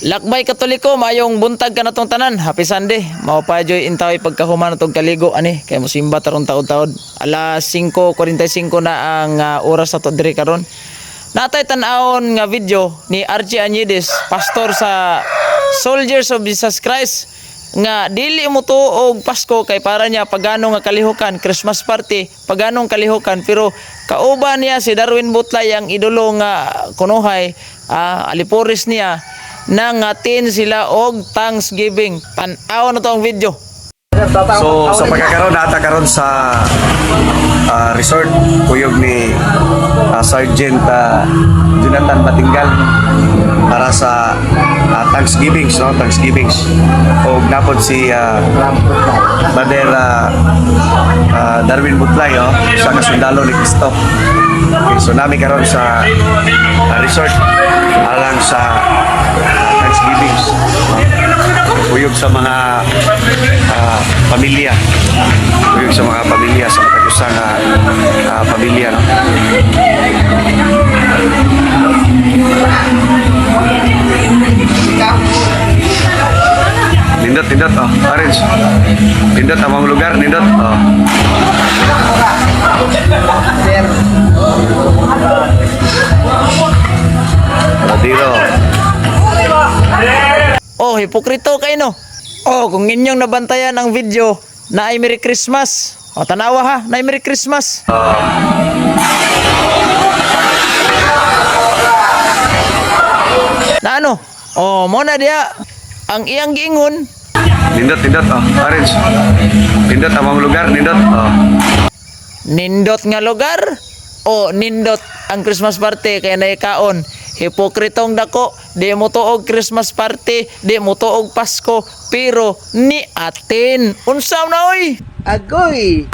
Lakbay Katoliko, mayong buntag ka na tong tanan. Happy Sunday. Mao pa joy intawi pagkahuman natong kaligo ani kay mosimba tarong taud-taud. Alas 5:45 na ang oras nato diri karon. Natay tan-awon nga video ni Archie Añedes, pastor sa Soldiers of Jesus Christ, nga dili mo tuog Pasko kay para niya pagano nga kalihukan, Christmas party, paganong kalihukan, pero kauban niya si Darwin Butlay ang idolo nga kunuhay, alipuris niya nang atin sila og Thanksgiving. Tan-aw na to ang video. So sa pagkakaroon nata karon sa resort kuyog ni Sergeant Jonathan Batingal para sa Thanksgivings, no? Thanksgivings. O napod si Brother Darwin Butlay, oh, sa kasundalo ni Cristo. Okay, so namin karon sa resort alang sa Thanksgivings. Kuyog sa mga pamilya. Kuyog sa mga pamilya, sa matag-usang pamilya, no? Nindot, oh, orange. Nindot ang mga lugar, nindot, oh. Radiro. Oh, hipokrito kayo no. Oh, kung inyong nabantayan ang video na ay Merry Christmas. O, tanawa ha, na ay Merry Christmas. Na ano? Oh, mo na diya. Ang iyang giingon. Nindot, oh, orange. Nindot ang mga lugar, nindot, oh. Nindot nga lugar? O, nindot ang Christmas party kaya naikaon. Hipokritong dako, di mo tuog Christmas party, di mo tuog Pasko, pero ni atin. Unsaw na oy? Agoy!